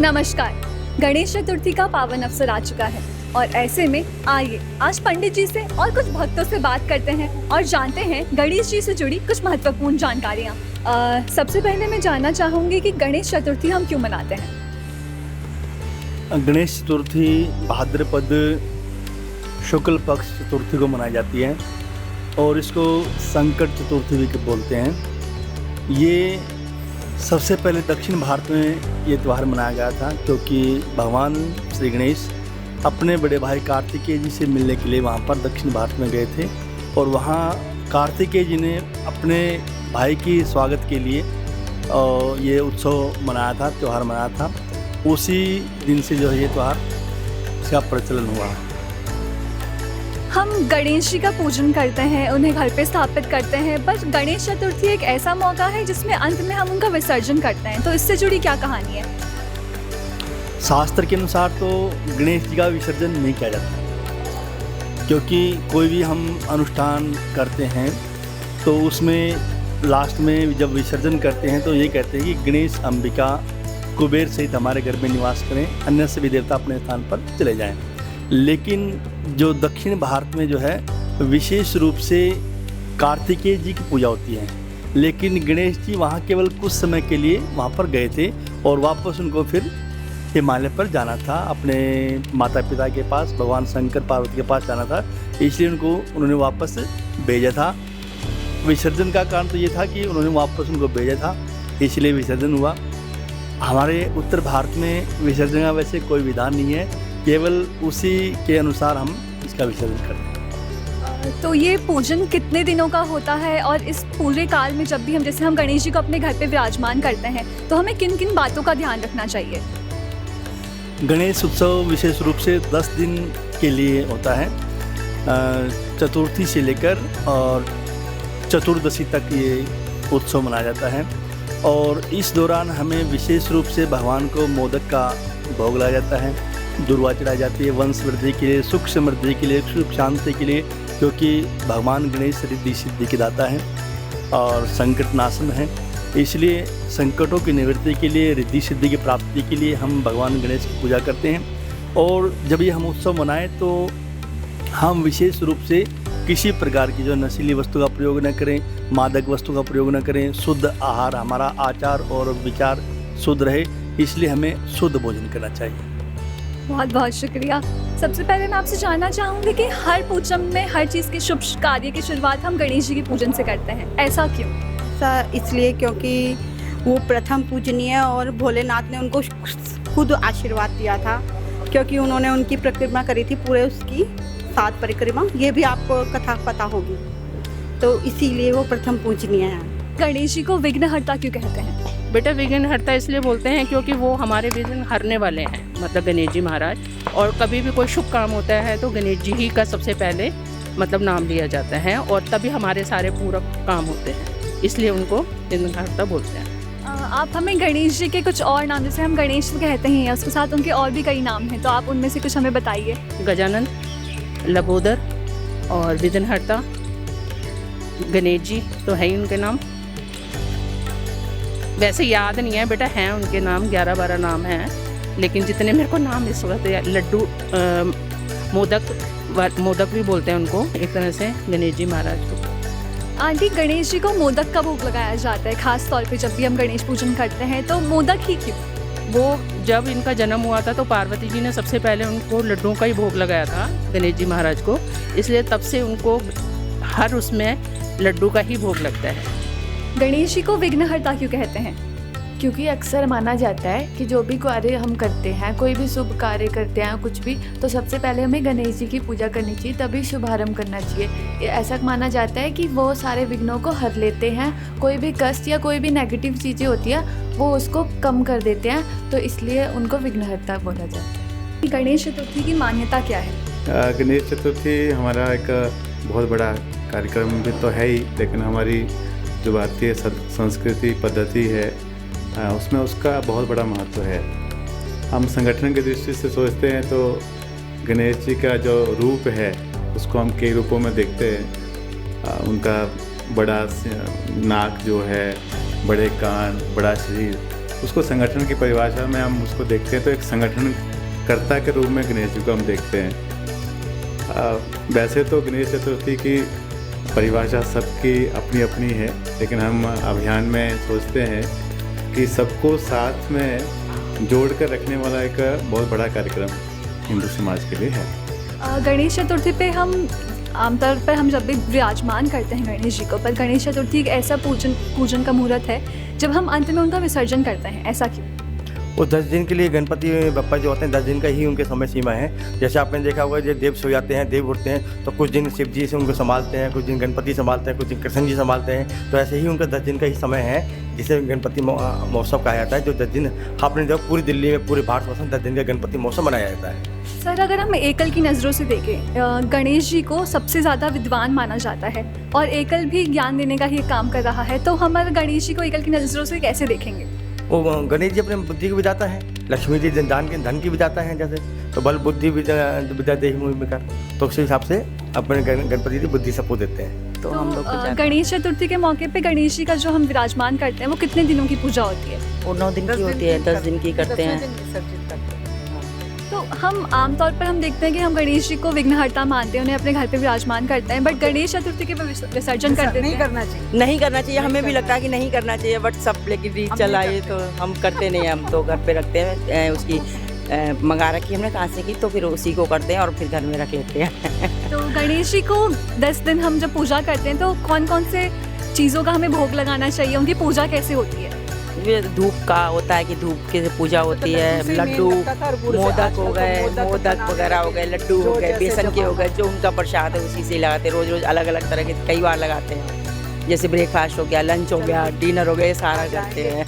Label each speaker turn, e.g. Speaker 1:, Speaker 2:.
Speaker 1: नमस्कार। गणेश चतुर्थी का पावन अवसर आ चुका है और ऐसे में आइए आज पंडित जी से और कुछ भक्तों से बात करते हैं और जानते हैं गणेश जी से जुड़ी कुछ महत्वपूर्ण जानकारियाँ। सबसे पहले मैं जानना चाहूँगी कि गणेश चतुर्थी हम क्यों मनाते हैं।
Speaker 2: गणेश चतुर्थी भाद्रपद शुक्ल पक्ष चतुर्थी को मनाई जाती है और इसको संकट चतुर्थी भी बोलते हैं। ये सबसे पहले दक्षिण भारत में ये त्यौहार मनाया गया था क्योंकि भगवान श्री गणेश अपने बड़े भाई कार्तिकेय जी से मिलने के लिए वहाँ पर दक्षिण भारत में गए थे और वहाँ कार्तिकेय जी ने अपने भाई की स्वागत के लिए ये उत्सव मनाया था, त्यौहार मनाया था। उसी दिन से जो है ये त्यौहार इसका प्रचलन हुआ।
Speaker 1: हम गणेश जी का पूजन करते हैं, उन्हें घर पे स्थापित करते हैं, बस गणेश चतुर्थी एक ऐसा मौका है जिसमें अंत में हम उनका विसर्जन करते हैं, तो इससे जुड़ी क्या कहानी है।
Speaker 2: शास्त्र के अनुसार तो गणेश जी का विसर्जन नहीं किया जाता क्योंकि कोई भी हम अनुष्ठान करते हैं तो उसमें लास्ट में जब विसर्जन करते हैं तो ये कहते हैं कि गणेश अंबिका कुबेर सहित हमारे घर में निवास करें, अन्य सभी देवता अपने स्थान पर चले जाएं। लेकिन जो दक्षिण भारत में जो है विशेष रूप से कार्तिकेय जी की पूजा होती है, लेकिन गणेश जी वहाँ केवल कुछ समय के लिए वहाँ पर गए थे और वापस उनको फिर हिमालय पर जाना था, अपने माता पिता के पास भगवान शंकर पार्वती के पास जाना था, इसलिए उन्होंने वापस भेजा था। विसर्जन का कारण तो ये था कि उन्होंने वापस उनको भेजा था, इसलिए विसर्जन हुआ। हमारे उत्तर भारत में विसर्जन का वैसे कोई विधान नहीं है, केवल उसी के अनुसार हम इसका विसर्जन करते हैं।
Speaker 1: तो ये पूजन कितने दिनों का होता है और इस पूरे काल में जब भी हम गणेश जी को अपने घर पे विराजमान करते हैं तो हमें किन किन बातों का ध्यान रखना चाहिए।
Speaker 2: गणेश उत्सव विशेष रूप से 10 दिन के लिए होता है, चतुर्थी से लेकर और चतुर्दशी तक ये उत्सव मनाया जाता है और इस दौरान हमें विशेष रूप से भगवान को मोदक का भोग लाया जाता है, दुर्वा चढ़ाई जाती है वंश वृद्धि के लिए, सुख समृद्धि के लिए, सुख शांति के लिए, क्योंकि भगवान गणेश रिद्धि सिद्धि के दाता हैं और संकट नाशन हैं। इसलिए संकटों की निवृत्ति के लिए, रिद्धि सिद्धि की प्राप्ति के लिए हम भगवान गणेश की पूजा करते हैं। और जब ये हम उत्सव मनाएं तो हम विशेष रूप से किसी प्रकार की जो नशीली वस्तु का प्रयोग न करें, मादक वस्तु का प्रयोग न करें, शुद्ध आहार, हमारा आचार और विचार शुद्ध रहे, इसलिए हमें शुद्ध भोजन करना चाहिए।
Speaker 1: बहुत बहुत शुक्रिया। सबसे पहले मैं आपसे जानना चाहूँगी कि हर पूजन में हर चीज़ के शुभ कार्य की शुरुआत हम गणेश जी के पूजन से करते हैं, ऐसा क्यों।
Speaker 3: इसलिए क्योंकि वो प्रथम पूजनीय और भोलेनाथ ने उनको खुद आशीर्वाद दिया था, क्योंकि उन्होंने उनकी परिक्रमा करी थी, पूरे उसकी 7 परिक्रमा, ये भी आपको कथा पता होगी, तो इसीलिए वो प्रथम पूजनीय है।
Speaker 1: गणेश जी को विघ्नहर्ता क्यों कहते हैं।
Speaker 4: बेटा विघ्नहर्ता इसलिए बोलते हैं क्योंकि वो हमारे विघ्न हरने वाले हैं, मतलब गणेश जी महाराज। और कभी भी कोई शुभ काम होता है तो गणेश जी ही का सबसे पहले मतलब नाम लिया जाता है और तभी हमारे सारे पूरा काम होते हैं, इसलिए उनको विघ्नहर्ता बोलते हैं।
Speaker 1: आप हमें गणेश जी के कुछ और नाम, जैसे हम गणेश कहते हैं, उसके साथ उनके और भी कई नाम हैं, तो आप उनमें से कुछ हमें बताइए।
Speaker 4: गजानन, लबोदर और विघ्नहर्ता। गणेश जी तो है ही उनके नाम, वैसे याद नहीं है बेटा, हैं उनके नाम 11-12 नाम हैं, लेकिन जितने मेरे को नाम इस वक्त लड्डू, मोदक भी बोलते हैं उनको एक तरह से गणेश जी महाराज को।
Speaker 1: आंटी, गणेश जी को मोदक का भोग लगाया जाता है खास तौर पे जब भी हम गणेश पूजन करते हैं, तो मोदक ही क्यों।
Speaker 4: वो जब इनका जन्म हुआ था तो पार्वती जी ने सबसे पहले उनको लड्डुओं का ही भोग लगाया था गणेश जी महाराज को, इसलिए तब से उनको हर उसमें लड्डू का ही भोग लगता है।
Speaker 1: गणेश जी को विघ्नहर्ता क्यों कहते हैं।
Speaker 5: क्योंकि अक्सर माना जाता है कि जो भी कार्य हम करते हैं, कोई भी शुभ कार्य करते हैं कुछ भी, तो सबसे पहले हमें गणेश जी की पूजा करनी चाहिए, तभी शुभारंभ करना चाहिए। ऐसा माना जाता है कि वो सारे विघ्नों को हर लेते हैं, कोई भी कष्ट या कोई भी नेगेटिव चीज़ें होती है वो उसको कम कर देते हैं, तो इसलिए उनको विघ्नहर्ता बोला जाता है।
Speaker 1: गणेश चतुर्थी की मान्यता क्या है।
Speaker 6: गणेश चतुर्थी हमारा एक बहुत बड़ा कार्यक्रम भी तो है ही, लेकिन हमारी जो भारतीय संस्कृति पद्धति है उसमें उसका बहुत बड़ा महत्व है। हम संगठन की दृष्टि से सोचते हैं तो गणेश जी का जो रूप है उसको हम कई रूपों में देखते हैं। उनका बड़ा नाक जो है, बड़े कान, बड़ा शरीर, उसको संगठन की परिभाषा में हम उसको देखते हैं तो एक संगठनकर्ता के रूप में गणेश जी को हम देखते हैं। वैसे तो गणेश चतुर्थी की परिभाषा सबकी अपनी अपनी है, लेकिन हम अभियान में सोचते हैं कि सबको साथ में जोड़ कर रखने वाला एक बहुत बड़ा कार्यक्रम हिंदू समाज के लिए है।
Speaker 1: गणेश चतुर्थी पे हम आमतौर पर हम जब भी विराजमान करते हैं गणेश जी को, पर गणेश चतुर्थी एक ऐसा पूजन का मुहूर्त है जब हम अंत में उनका विसर्जन करते हैं, ऐसा क्यों?
Speaker 7: वो 10 दिन के लिए गणपति बप्पा जो होते हैं 10 दिन का ही उनके समय सीमा है। जैसे आपने देखा होगा जब देव सो जाते हैं, देव उठते हैं, तो कुछ दिन शिव जी से उनको संभालते हैं, कुछ दिन गणपति संभालते हैं, कुछ दिन कृष्ण जी संभालते हैं। तो ऐसे ही उनका 10 दिन का ही समय है जिसे गणपति महोत्सव कहा जाता है। जो 10 दिन आपने देखा पूरी दिल्ली में, पूरे भारतवर्ष में 10 दिन का गणपति महोत्सव मनाया जाता है।
Speaker 1: सर, अगर हम एकल की नज़रों से देखें, गणेश जी को सबसे ज़्यादा विद्वान माना जाता है और एकल भी ज्ञान देने का ही काम कर रहा है, तो हमारे गणेश जी को एकल की नज़रों से कैसे देखेंगे?
Speaker 7: वो गणेश जी अपने बुद्धि की विदाता है, लक्ष्मी जी धन की विदाता है। जैसे तो बल बुद्धि विद्या देहि मूहि में कर, तो उस हिसाब से अपने गणपति की बुद्धि सबको देते हैं।
Speaker 8: तो हम लोग
Speaker 1: गणेश चतुर्थी के मौके पे गणेश जी का जो हम विराजमान करते हैं वो कितने दिनों की पूजा होती है?
Speaker 8: वो 9 दिन की होती है, 10 दिन की करते हैं।
Speaker 1: तो हम आमतौर पर हम देखते हैं कि हम गणेश जी को विघ्नहर्ता मानते हैं, उन्हें अपने घर पे विराजमान करते हैं, बट गणेश चतुर्थी के विसर्जन कर देते हैं।
Speaker 8: नहीं करना चाहिए, हमें भी लगता है कि नहीं करना चाहिए, बट सब लेकिन रीत चलाए तो हम करते नहीं हैं। हम तो घर पे रखते हैं, उसकी मंगा रखी हमने कहाँ से की, तो फिर उसी को करते हैं और फिर घर में रख लेते हैं।
Speaker 1: तो गणेश जी को 10 दिन हम जब पूजा करते हैं तो कौन कौन से चीज़ों का हमें भोग लगाना चाहिए? उनकी पूजा कैसे होती है?
Speaker 8: ये धूप का होता है कि धूप की पूजा होती है, लड्डू मोदक हो गए, मोदक वगैरह हो गए, लड्डू हो गए, बेसन के हो गए, जो उनका प्रसाद है उसी से लगाते हैं। रोज़ रोज़ अलग अलग तरह के कई बार लगाते हैं, जैसे ब्रेकफास्ट हो गया, लंच हो गया, डिनर हो गया, ये सारा करते हैं।